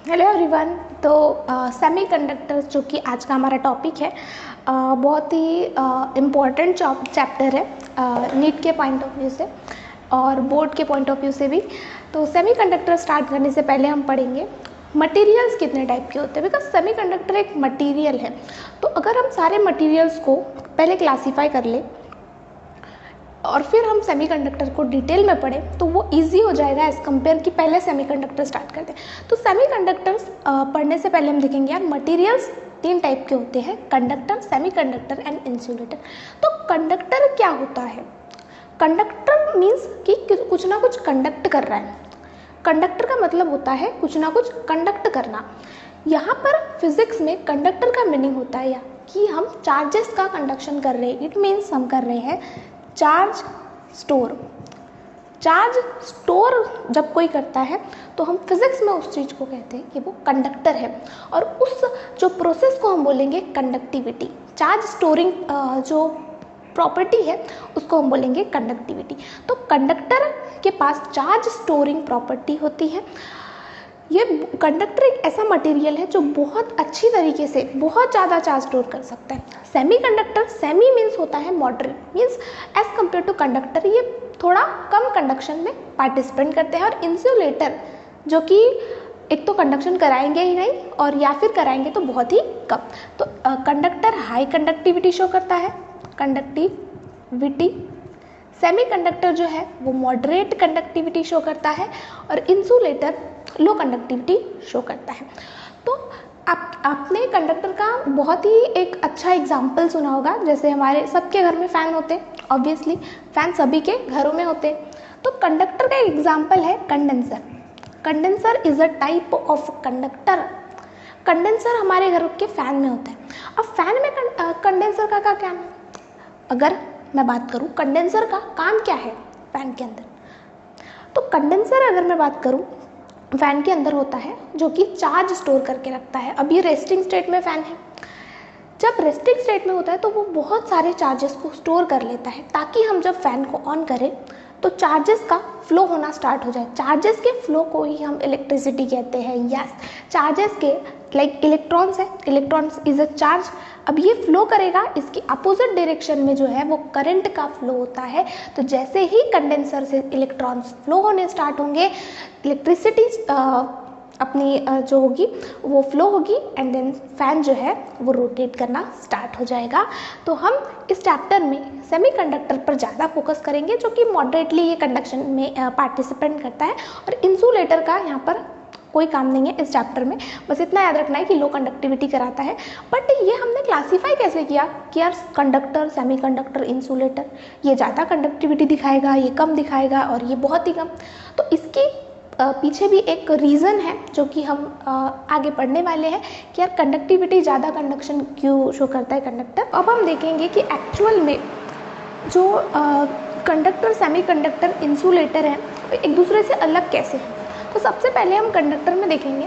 Hello everyone. तो semiconductor जो कि आज का हमारा टॉपिक है, बहुत ही इम्पोर्टेंट चैप्टर है नीट के पॉइंट ऑफ व्यू से और बोर्ड के पॉइंट ऑफ व्यू से भी। तो सेमीकंडक्टर स्टार्ट करने से पहले हम पढ़ेंगे मटेरियल्स कितने टाइप के होते हैं, बिकॉज सेमीकंडक्टर एक मटेरियल है। तो अगर हम सारे मटेरियल्स को पहले क्लासीफाई कर ले और फिर हम सेमीकंडक्टर को डिटेल में पढ़ें तो वो इजी हो जाएगा एज़ कम्पेयर कि पहले सेमीकंडक्टर स्टार्ट करते हैं। तो सेमीकंडक्टर्स पढ़ने से पहले हम देखेंगे यार मटेरियल्स तीन टाइप के होते हैं, कंडक्टर, सेमीकंडक्टर एंड इंसुलेटर। तो कंडक्टर क्या होता है? कंडक्टर मीन्स कि कुछ ना कुछ कंडक्ट कर रहा है। कंडक्टर का मतलब होता है कुछ ना कुछ कंडक्ट करना। यहाँ पर फिजिक्स में कंडक्टर का मीनिंग होता है या कि हम चार्जेस का कंडक्शन कर रहे हैं। इट मीन्स हम कर रहे हैं चार्ज स्टोर। चार्ज स्टोर जब कोई करता है तो हम फिजिक्स में उस चीज़ को कहते हैं कि वो कंडक्टर है, और उस जो प्रोसेस को हम बोलेंगे कंडक्टिविटी। चार्ज स्टोरिंग जो प्रॉपर्टी है उसको हम बोलेंगे कंडक्टिविटी। तो कंडक्टर के पास चार्ज स्टोरिंग प्रॉपर्टी होती है। ये कंडक्टर एक ऐसा मटेरियल है जो बहुत अच्छी तरीके से बहुत ज़्यादा चार्ज स्टोर कर सकता है। सेमीकंडक्टर, सेमी मीन्स होता है moderate, means as compare to conductor ये थोड़ा कम कंडक्शन में पार्टिसिपेट करते हैं। और इंसुलेटर जो कि एक तो कंडक्शन कराएंगे ही नहीं और या फिर कराएंगे तो बहुत ही कम। तो कंडक्टर हाई कंडक्टिविटी शो करता है, कंडक्टिविटी। सेमीकंडक्टर जो है वो मॉडरेट कंडक्टिविटी शो करता है और इंसुलेटर लो कंडक्टिविटी शो करता है। तो आपने कंडक्टर का बहुत ही एक अच्छा एग्जाम्पल सुना होगा, जैसे हमारे सबके घर में फ़ैन होते हैं, ऑब्वियसली फ़ैन सभी के घरों में होते हैं। तो कंडक्टर का एग्जाम्पल है condenser. Condenser is a type of conductor. Condenser हमारे घर के फ़ैन में होता है। अब फैन में कंडेंसर का क्या काम है? अगर मैं बात करूँ कंडेंसर का काम क्या है फैन के अंदर, तो कंडेंसर अगर मैं बात करूँ फैन के अंदर होता है जो कि चार्ज स्टोर करके रखता है। अब ये रेस्टिंग स्टेट में फ़ैन है। जब रेस्टिंग स्टेट में होता है तो वो बहुत सारे चार्जेस को स्टोर कर लेता है ताकि हम जब फ़ैन को ऑन करें तो चार्जेस का फ्लो होना स्टार्ट हो जाए। चार्जेस के फ्लो को ही हम इलेक्ट्रिसिटी कहते हैं। यस, चार्जेस के लाइक इलेक्ट्रॉन्स है, इलेक्ट्रॉन्स इज अ चार्ज। अब ये फ्लो करेगा, इसकी अपोजिट डायरेक्शन में जो है वो करंट का फ्लो होता है। तो जैसे ही कंडेंसर से इलेक्ट्रॉन्स फ्लो होने स्टार्ट होंगे, इलेक्ट्रिसिटी अपनी जो होगी वो फ्लो होगी एंड देन फैन जो है वो रोटेट करना स्टार्ट हो जाएगा। तो हम इस चैप्टर में सेमीकंडक्टर पर ज़्यादा फोकस करेंगे जो कि मॉडरेटली ये कंडक्शन में पार्टिसिपेट करता है, और इंसुलेटर का यहाँ पर कोई काम नहीं है इस चैप्टर में। बस इतना याद रखना है कि लो कंडक्टिविटी कराता है। बट ये हमने क्लासीफाई कैसे किया कि यार कंडक्टर, सेमीकंडक्टर, इंसुलेटर, ये ज़्यादा कंडक्टिविटी दिखाएगा, ये कम दिखाएगा और ये बहुत ही कम। तो इसकी पीछे भी एक रीज़न है जो कि हम आगे पढ़ने वाले हैं कि यार कंडक्टिविटी ज़्यादा कंडक्शन क्यों शो करता है कंडक्टर। अब हम देखेंगे कि एक्चुअल में जो कंडक्टर, सेमीकंडक्टर, इंसुलेटर है एक दूसरे से अलग कैसे है। तो सबसे पहले हम कंडक्टर में देखेंगे।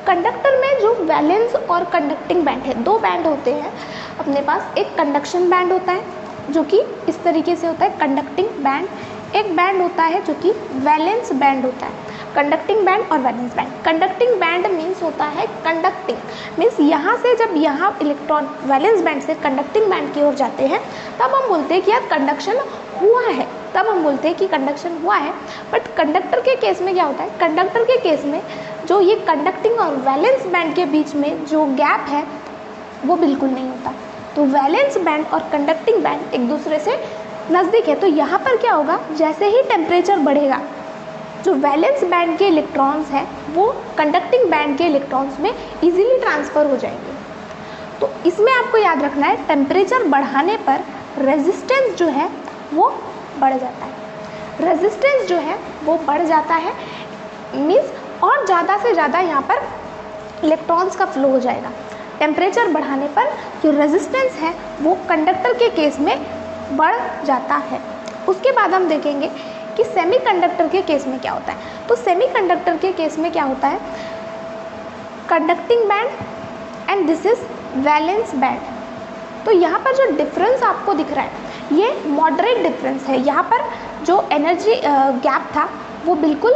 कंडक्टर में जो वैलेंस और कंडक्टिंग बैंड है, दो बैंड होते हैं अपने पास। एक कंडक्शन बैंड होता है जो कि इस तरीके से होता है, कंडक्टिंग बैंड। एक बैंड होता है जो कि वैलेंस बैंड होता है। कंडक्टिंग बैंड और valence band. Conducting band means होता है कंडक्टिंग, मीन्स यहाँ से जब यहाँ इलेक्ट्रॉन वैलेंस बैंड से कंडक्टिंग बैंड की ओर जाते हैं तब हम बोलते हैं कि यार कंडक्शन हुआ है, तब हम बोलते हैं कि कंडक्शन हुआ है। बट कंडक्टर के केस में क्या होता है? कंडक्टर के केस में जो ये कंडक्टिंग और वैलेंस बैंड के बीच में जो गैप है वो बिल्कुल नहीं होता। तो वैलेंस बैंड और कंडक्टिंग बैंड एक दूसरे से नज़दीक है। तो यहाँ पर क्या होगा, जैसे ही टेम्परेचर बढ़ेगा जो वैलेंस बैंड के इलेक्ट्रॉन्स हैं वो कंडक्टिंग बैंड के इलेक्ट्रॉन्स में इजीली ट्रांसफ़र हो जाएंगे। तो इसमें आपको याद रखना है टेम्परेचर बढ़ाने पर रेजिस्टेंस जो है वो बढ़ जाता है। रेजिस्टेंस जो है वो बढ़ जाता है, मीन्स और ज़्यादा से ज़्यादा यहाँ पर इलेक्ट्रॉन्स का फ्लो हो जाएगा। टेम्परेचर बढ़ाने पर जो रेजिस्टेंस है वो कंडक्टर के केस में बढ़ जाता है। उसके बाद हम देखेंगे कि सेमीकंडक्टर के केस में क्या होता है। तो सेमीकंडक्टर के केस में क्या होता है, conducting band and this is valence band. तो यहाँ पर जो डिफरेंस आपको दिख रहा है ये मॉडरेट डिफरेंस है। यहाँ पर जो एनर्जी गैप था वो बिल्कुल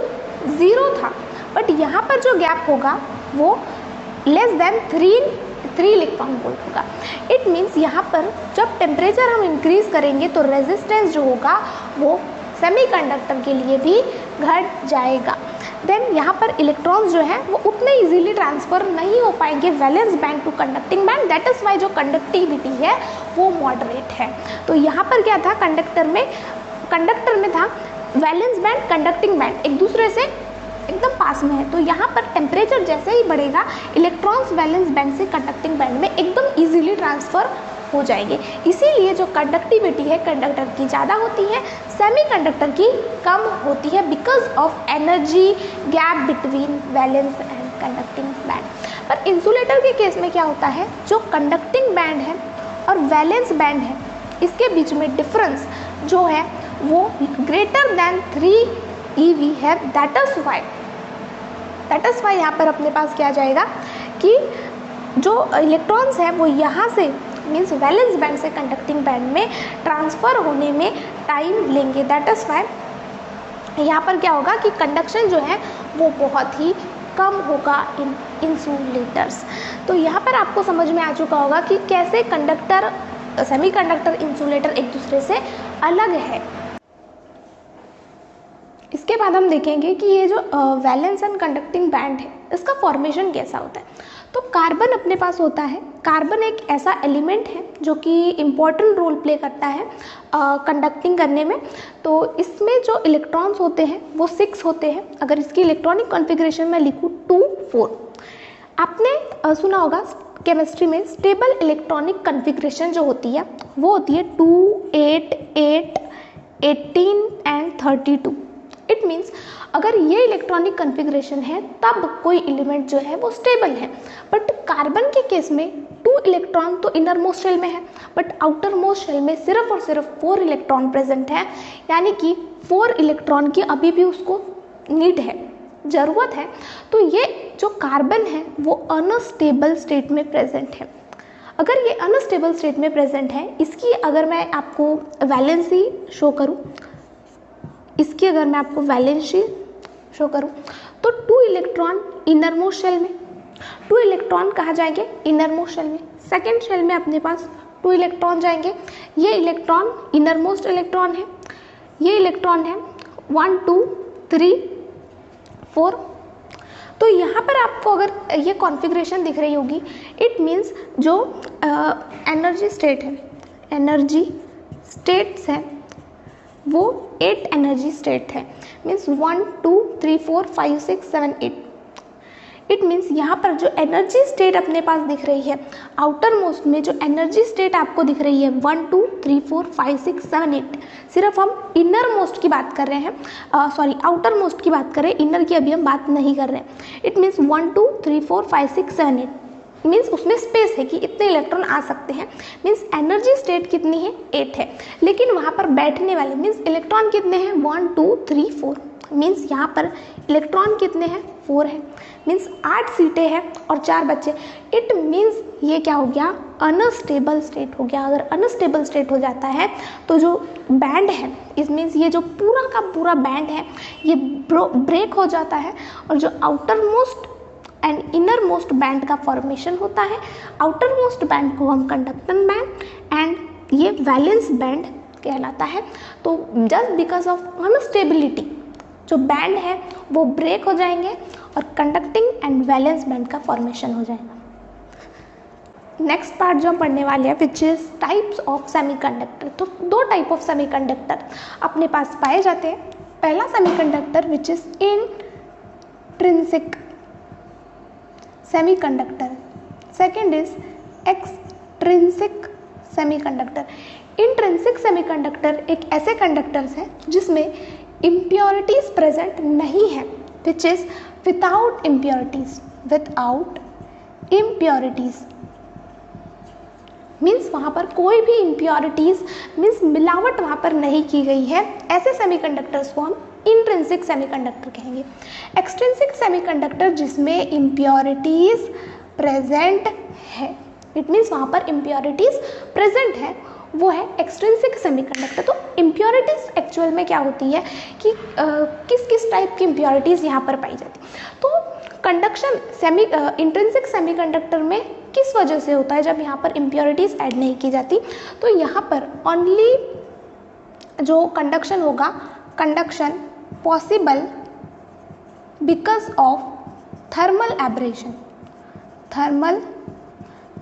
ज़ीरो था, बट यहाँ पर जो गैप होगा वो लेस देन 3 इलेक्ट्रॉन वोल्ट होगा। इट मीन्स यहाँ पर जब टेम्परेचर हम इंक्रीज करेंगे तो रेजिस्टेंस जो होगा वो सेमीकंडक्टर के लिए भी घट जाएगा। देन यहाँ पर इलेक्ट्रॉन्स जो हैं वो उतने इजीली ट्रांसफ़र नहीं हो पाएंगे valence band to conducting band, that is why जो कंडक्टिविटी है वो मॉडरेट है। तो यहाँ पर क्या था, कंडक्टर में था वैलेंस बैंड कंडक्टिंग बैंड एक दूसरे से एकदम पास में है। तो यहाँ पर टेम्परेचर जैसे ही बढ़ेगा इलेक्ट्रॉन्स वैलेंस बैंड से कंडक्टिंग बैंड में एकदम इजीली ट्रांसफ़र हो जाएंगे। इसीलिए जो कंडक्टिविटी है कंडक्टर की ज़्यादा होती है, सेमीकंडक्टर की कम होती है, because of energy gap between valence and conducting band. पर इंसुलेटर के केस में क्या होता है, जो कंडक्टिंग बैंड है और वैलेंस बैंड है इसके बीच में डिफरेंस जो है वो ग्रेटर देन 3 eV है। दैट इज़ वाई यहाँ पर अपने पास क्या जाएगा कि जो इलेक्ट्रॉन्स हैं वो यहाँ से मीन्स वैलेंस बैंड से कंडक्टिंग बैंड में ट्रांसफ़र होने में टाइम लेंगे। दैट इज़ वाई यहाँ पर क्या होगा कि कंडक्शन जो है वो बहुत ही कम होगा इन इंसुलेटर्स। तो यहाँ पर आपको समझ में आ चुका होगा कि कैसे कंडक्टर, सेमीकंडक्टर, इंसुलेटर एक दूसरे से अलग है। इसके बाद हम देखेंगे कि ये जो वैलेंस एंड कंडक्टिंग बैंड है इसका फॉर्मेशन कैसा होता है। तो कार्बन अपने पास होता है। कार्बन एक ऐसा एलिमेंट है जो कि इम्पॉर्टेंट रोल प्ले करता है कंडक्टिंग करने में। तो इसमें जो इलेक्ट्रॉन्स होते हैं वो 6 होते हैं। अगर इसकी इलेक्ट्रॉनिक कॉन्फ़िगरेशन में लिखूँ 2 4, आपने सुना होगा केमिस्ट्री में स्टेबल इलेक्ट्रॉनिक कॉन्फ़िगरेशन जो होती है वो होती है 2 8 8 18 एंड 32। इट मीन्स अगर ये इलेक्ट्रॉनिक कॉन्फ़िगरेशन है तब कोई एलिमेंट जो है वो स्टेबल है। बट कार्बन के केस में 2 इलेक्ट्रॉन तो इनर मोस्ट शेल में है, बट आउटर मोस्ट शेल में सिर्फ और सिर्फ 4 इलेक्ट्रॉन प्रेजेंट है, यानी कि 4 इलेक्ट्रॉन की अभी भी उसको नीड है, ज़रूरत है। तो ये जो कार्बन है वो अनस्टेबल स्टेट में प्रेजेंट है। अगर ये अनस्टेबल स्टेट में प्रेजेंट है, इसकी अगर मैं आपको वैलेंसी शो करूँ, इसकी अगर मैं आपको वैलेंसी शो करूं तो 2 इलेक्ट्रॉन इनर मोस्ट शेल में, 2 इलेक्ट्रॉन कहाँ जाएंगे, इनर मोस्ट शेल में। सेकेंड शेल में अपने पास 2 इलेक्ट्रॉन जाएंगे। ये इलेक्ट्रॉन इनर मोस्ट इलेक्ट्रॉन है, ये इलेक्ट्रॉन है 1 2 3 4। तो यहाँ पर आपको अगर ये कॉन्फ़िगरेशन दिख रही होगी, इट मीन्स जो एनर्जी स्टेट है, एनर्जी स्टेट्स है वो 8 एनर्जी स्टेट है। मीन्स 1 2 3 4 5 6 7 8। इट मीन्स यहाँ पर जो एनर्जी स्टेट अपने पास दिख रही है, आउटर मोस्ट में जो एनर्जी स्टेट आपको दिख रही है 1 2 3 4 5 6 7 8, सिर्फ हम इनर मोस्ट की बात कर रहे हैं, आउटर मोस्ट की बात कर रहे हैं, इनर की अभी हम बात नहीं कर रहे हैं। इट मीन्स 1 2 3 4 5 6 7 8 मीन्स उसमें स्पेस है कि इतने इलेक्ट्रॉन आ सकते हैं। मीन्स एनर्जी स्टेट कितनी है, 8 है, लेकिन वहाँ पर बैठने वाले मीन्स इलेक्ट्रॉन कितने हैं, 1 2 3 4। मीन्स यहाँ पर इलेक्ट्रॉन कितने हैं, 4 है। मीन्स 8 सीटें हैं और 4 बच्चे। इट मीन्स ये क्या हो गया, अनस्टेबल स्टेट हो गया। अगर अनस्टेबल स्टेट हो जाता है तो जो बैंड है, इस मीन्स ये जो पूरा का पूरा बैंड है ये ब्रेक हो जाता है और जो outer most and inner most band का फॉर्मेशन होता है। आउटर मोस्ट बैंड को हम कंडक्टिंग बैंड एंड ये वैलेंस बैंड कहलाता है। तो जस्ट बिकॉज ऑफ अनस्टेबिलिटी जो बैंड है वो ब्रेक हो जाएंगे और कंडक्टिंग एंड वैलेंस बैंड का फॉर्मेशन हो जाएगा। नेक्स्ट पार्ट जो हम पढ़ने वाले हैं which is types of semiconductor. तो 2 टाइप ऑफ सेमीकंडक्टर अपने पास पाए जाते हैं। पहला semiconductor which is intrinsic semiconductor, second is extrinsic semiconductor. Intrinsic semiconductor एक ऐसे कंडक्टर्स हैं जिसमें इम्प्योरिटीज प्रेजेंट नहीं है, which is without impurities, without impurities means वहाँ पर कोई भी इम्प्योरिटीज मीन्स मिलावट वहाँ पर नहीं की गई है। ऐसे सेमीकंडक्टर्स को हम इंट्रिंसिक सेमीकंडक्टर कहेंगे। एक्सट्रिंसिक सेमीकंडक्टर जिसमें इम्प्योरिटीज प्रेजेंट है, इट मीन्स वहाँ पर इम्प्योरिटीज प्रेजेंट है, वो है एक्सट्रिंसिक सेमीकंडक्टर। तो इम्प्योरिटीज एक्चुअल में क्या होती है कि किस किस टाइप की इम्प्योरिटीज यहाँ पर पाई जाती है। तो कंडक्शन सेमी इंट्रिंसिक सेमीकंडक्टर में किस वजह से होता है, जब यहाँ पर इम्प्योरिटीज ऐड नहीं की जाती, तो यहाँ पर ओनली जो कंडक्शन होगा, conduction possible because of thermal abrasion. Thermal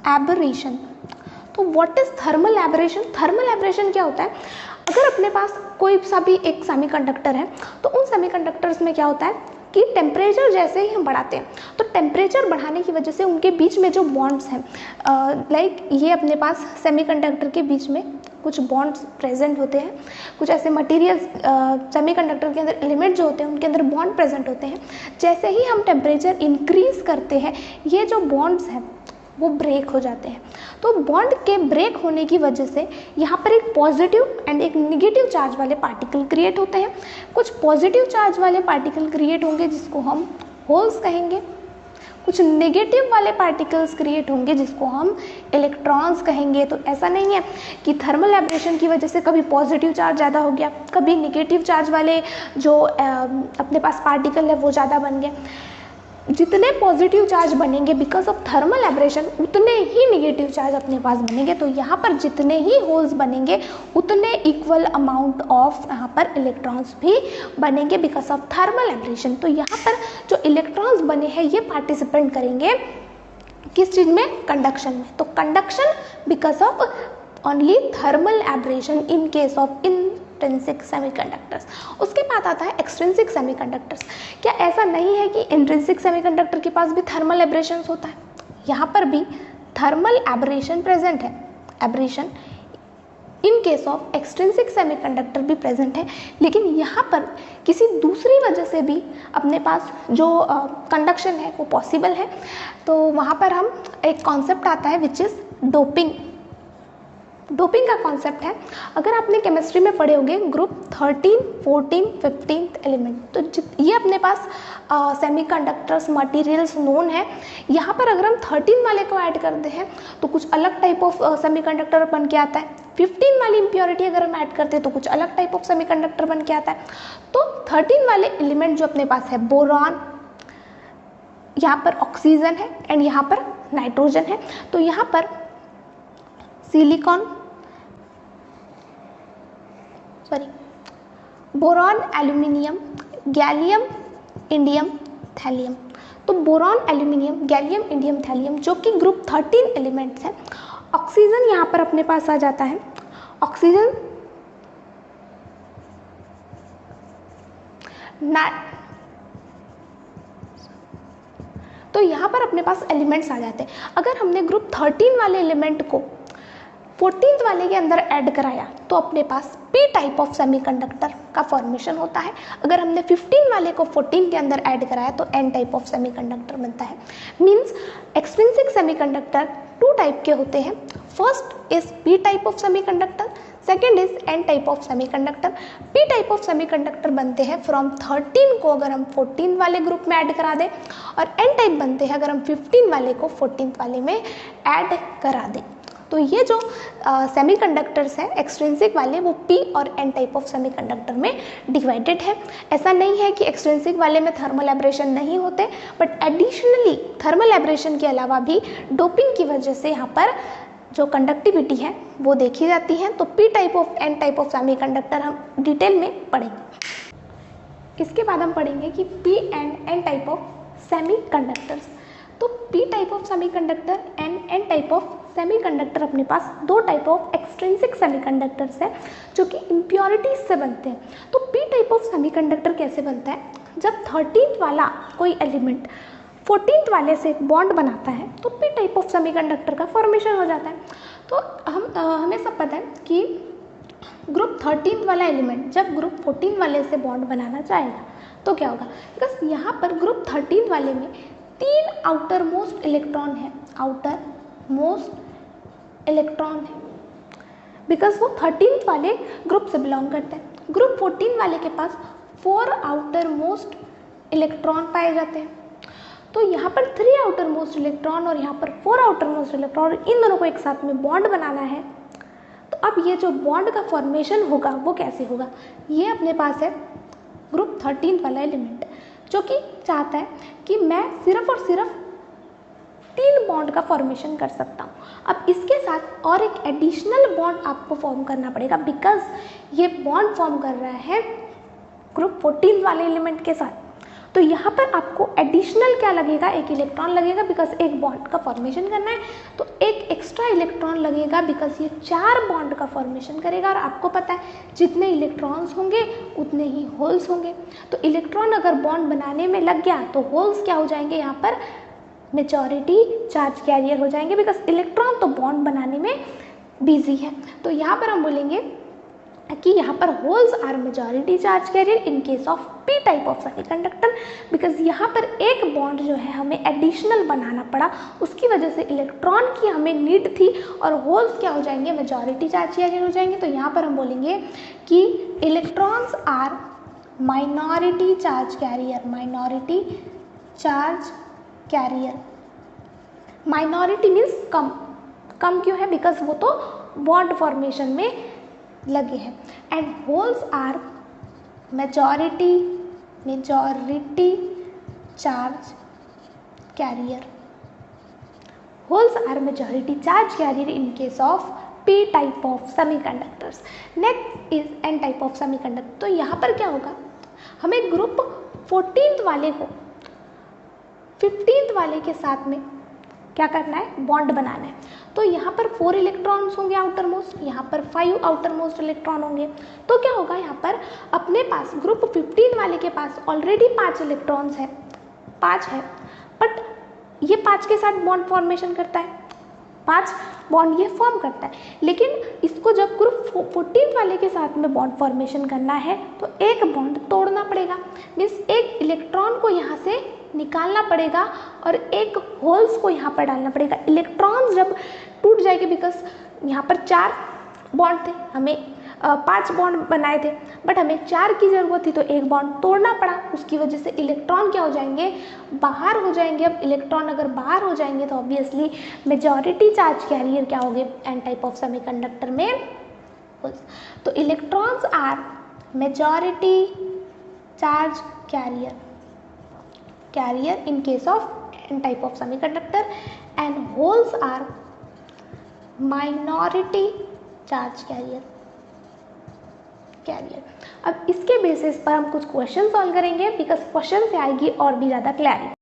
abrasion, तो what is thermal abrasion? Thermal abrasion क्या होता है? अगर अपने पास कोई सा भी एक सेमीकंडक्टर है, तो उन सेमीकंडक्टर्स में क्या होता है कि टेम्परेचर जैसे ही हम बढ़ाते हैं, तो टेम्परेचर बढ़ाने की वजह से उनके बीच में जो बॉन्ड्स हैं, लाइक ये अपने पास सेमीकंडक्टर के बीच में कुछ बॉन्ड्स प्रेजेंट होते हैं, कुछ ऐसे मटेरियल्स सेमीकंडक्टर के अंदर एलिमेंट जो होते हैं उनके अंदर बॉन्ड प्रेजेंट होते हैं। जैसे ही हम टेम्परेचर इंक्रीज करते हैं, ये जो बॉन्ड्स हैं वो ब्रेक हो जाते हैं। तो बॉन्ड के ब्रेक होने की वजह से यहाँ पर एक पॉजिटिव एंड एक निगेटिव चार्ज वाले पार्टिकल क्रिएट होते हैं। कुछ पॉजिटिव चार्ज वाले पार्टिकल क्रिएट होंगे जिसको हम होल्स कहेंगे, कुछ नेगेटिव वाले पार्टिकल्स क्रिएट होंगे जिसको हम इलेक्ट्रॉन्स कहेंगे। तो ऐसा नहीं है कि थर्मल एब्रेशन की वजह से कभी पॉजिटिव चार्ज ज़्यादा हो गया, कभी नेगेटिव चार्ज वाले जो अपने पास पार्टिकल है वो ज़्यादा बन गए। जितने पॉजिटिव चार्ज बनेंगे बिकॉज ऑफ थर्मल एब्रेशन, उतने ही नेगेटिव चार्ज अपने पास बनेंगे। तो यहाँ पर जितने ही होल्स बनेंगे उतने इक्वल अमाउंट ऑफ यहाँ पर इलेक्ट्रॉन्स भी बनेंगे बिकॉज ऑफ थर्मल एब्रेशन। तो यहाँ पर जो इलेक्ट्रॉन्स बने हैं ये पार्टिसिपेट करेंगे किस चीज़ में? कंडक्शन में। तो conduction because of only thermal abrasion in case of intrinsic semiconductors. उसके बाद आता है एक्सट्रिंसिक सेमीकंडक्टर्स। क्या ऐसा नहीं है कि इंट्रिंसिक सेमीकंडक्टर के पास भी थर्मल एब्रेशन होता है? यहाँ पर भी थर्मल एब्रेशन प्रेजेंट है। Abrasion in case of extrinsic semiconductor भी प्रेजेंट है, लेकिन यहाँ पर किसी दूसरी वजह से भी अपने पास जो कंडक्शन है वो पॉसिबल है। तो वहाँ पर हम एक कॉन्सेप्ट आता है विच इज़ डोपिंग। डोपिंग का कॉन्सेप्ट है, अगर आपने केमिस्ट्री में पढ़े होंगे ग्रुप 13, 14, 15 एलिमेंट, तो ये अपने पास सेमीकंडक्टर्स मटेरियल्स नोन है। यहाँ पर अगर हम 13 वाले को ऐड करते हैं तो कुछ अलग टाइप ऑफ सेमीकंडक्टर बन के आता है। 15 वाली इम्प्योरिटी अगर हम ऐड करते हैं तो कुछ अलग टाइप ऑफ सेमीकंडक्टर बन के आता है। तो 13 वाले एलिमेंट जो अपने पास है, बोरॉन, यहाँ पर ऑक्सीजन है एंड यहाँ पर नाइट्रोजन है। तो यहाँ पर boron, aluminium, gallium, indium, thallium. तो boron, aluminium, gallium, indium, thallium जो कि ग्रुप 13 एलिमेंट्स हैं। ऑक्सीजन यहाँ पर अपने पास आ जाता है। ऑक्सीजन तो यहाँ पर अपने पास एलिमेंट्स आ जाते हैं। अगर हमने ग्रुप 13 वाले एलिमेंट को 14th वाले के अंदर ऐड कराया तो अपने पास p टाइप ऑफ सेमीकंडक्टर का फॉर्मेशन होता है। अगर हमने 15 वाले को 14 के अंदर ऐड कराया तो n टाइप ऑफ सेमीकंडक्टर बनता है। मींस एक्सट्रिंसिक सेमीकंडक्टर 2 टाइप के होते हैं। First is p type of semiconductor, second is n type of semiconductor. p type of semiconductor बनते हैं फ्रॉम 13 को अगर हम 14 वाले ग्रुप में ऐड करा दें, और n टाइप बनते हैं अगर हम 15 वाले को 14 वाले में ऐड करा दें। तो ये जो सेमीकंडक्टर्स हैं एक्सट्रिंसिक वाले, वो p और n टाइप ऑफ सेमीकंडक्टर में डिवाइडेड है। ऐसा नहीं है कि एक्सट्रिंसिक वाले में थर्मल एब्रेशन नहीं होते, बट एडिशनली थर्मल एब्रेशन के अलावा भी डोपिंग की वजह से यहाँ पर जो कंडक्टिविटी है वो देखी जाती है। तो p type of n type of semiconductor हम डिटेल में पढ़ेंगे। इसके बाद हम पढ़ेंगे कि p and n type of semiconductors. तो p type of semiconductor and n type of semiconductor अपने पास 2 टाइप ऑफ एक्सट्रिंसिक सेमीकंडक्टर्स हैं जो कि इम्प्योरिटीज से बनते हैं। तो p टाइप ऑफ सेमीकंडक्टर कैसे बनता है? जब 13th वाला कोई एलिमेंट 14th वाले से बॉन्ड बनाता है तो p टाइप ऑफ सेमीकंडक्टर का फॉर्मेशन हो जाता है। तो हमें सब पता है कि ग्रुप 13th वाला एलिमेंट जब ग्रुप 14 वाले से बॉन्ड बनाना चाहेगा तो क्या होगा? बिकॉज यहाँ पर ग्रुप 13 वाले में 3 आउटर मोस्ट इलेक्ट्रॉन है, आउटर मोस्ट इलेक्ट्रॉन है, बिकॉज वो 13th वाले ग्रुप से बिलोंग करते हैं। ग्रुप 14 वाले के पास 4 आउटर मोस्ट इलेक्ट्रॉन पाए जाते हैं। तो यहाँ पर 3 आउटर मोस्ट इलेक्ट्रॉन और यहाँ पर 4 आउटर मोस्ट इलेक्ट्रॉन, इन दोनों को एक साथ में बॉन्ड बनाना है। तो अब ये जो बॉन्ड का फॉर्मेशन होगा वो कैसे होगा? ये अपने पास है ग्रुप 13 वाला एलिमेंट। जो कि चाहता है कि मैं सिर्फ और सिर्फ 3 बॉन्ड का फॉर्मेशन कर सकता हूँ। अब इसके साथ और एक एडिशनल बॉन्ड आपको फॉर्म करना पड़ेगा, बिकॉज ये बॉन्ड फॉर्म कर रहा है ग्रुप 14 वाले एलिमेंट के साथ। तो यहाँ पर आपको एडिशनल क्या लगेगा, एक इलेक्ट्रॉन लगेगा, बिकॉज एक बॉन्ड का फॉर्मेशन करना है। तो एक एक्स्ट्रा इलेक्ट्रॉन लगेगा बिकॉज ये 4 बॉन्ड का फॉर्मेशन करेगा, और आपको पता है जितने इलेक्ट्रॉन्स होंगे उतने ही होल्स होंगे। तो इलेक्ट्रॉन अगर बॉन्ड बनाने में लग गया तो होल्स क्या हो जाएंगे, यहाँ पर मेजॉरिटी चार्ज कैरियर हो जाएंगे, बिकॉज इलेक्ट्रॉन तो बॉन्ड बनाने में बिजी है। तो यहाँ पर हम बोलेंगे कि यहाँ पर holes are majority charge carrier in case of p type of semiconductor, because यहाँ पर एक बॉन्ड जो है हमें एडिशनल बनाना पड़ा, उसकी वजह से इलेक्ट्रॉन की हमें नीड थी, और होल्स क्या हो जाएंगे, मेजॉरिटी चार्ज कैरियर हो जाएंगे। तो यहाँ पर हम बोलेंगे कि electrons are minority charge carrier, minority charge carrier. Minority means कम, कम क्यों है, बिकॉज वो तो बॉन्ड फॉर्मेशन में लगे हैं। And holes are majority charge carrier, holes are majority charge carrier in case of p type of semiconductors. Next is n type of semiconductor. तो यहाँ पर क्या होगा, हमें ग्रुप 14th वाले को 15th वाले के साथ में क्या करना है, बॉन्ड बनाना है। तो यहाँ पर 4 इलेक्ट्रॉन्स होंगे आउटर मोस्ट, यहाँ पर 5 आउटर मोस्ट इलेक्ट्रॉन होंगे। तो क्या होगा, यहाँ पर अपने पास ग्रुप 15 वाले के पास ऑलरेडी 5 इलेक्ट्रॉन्स है, 5 है, बट ये 5 के साथ बॉन्ड फॉर्मेशन करता है, 5 बॉन्ड ये फॉर्म करता है। लेकिन इसको जब ग्रुप 14 वाले के साथ में बॉन्ड फॉर्मेशन करना है तो एक बॉन्ड तोड़ना पड़ेगा, मीन्स एक इलेक्ट्रॉन को यहाँ से निकालना पड़ेगा और एक होल्स को यहाँ पर डालना पड़ेगा। इलेक्ट्रॉन्स जब टूट जाएंगे, बिकॉज यहाँ पर 4 बॉन्ड थे, हमें 5 बॉन्ड बनाए थे, बट हमें 4 की ज़रूरत थी, तो एक बॉन्ड तोड़ना पड़ा। उसकी वजह से इलेक्ट्रॉन क्या हो जाएंगे, बाहर हो जाएंगे। अब इलेक्ट्रॉन अगर बाहर हो जाएंगे तो ऑब्वियसली मेजॉरिटी चार्ज कैरियर क्या होंगे एन टाइप ऑफ सेमीकंडक्टर में, होल्स। तो electrons are majority charge carrier in case of n type of semiconductor, and holes are minority charge carrier। अब इसके बेसिस पर हम कुछ क्वेश्चन सॉल्व करेंगे, बिकॉज क्वेश्चन से आएगी और भी ज़्यादा क्लैरिटी।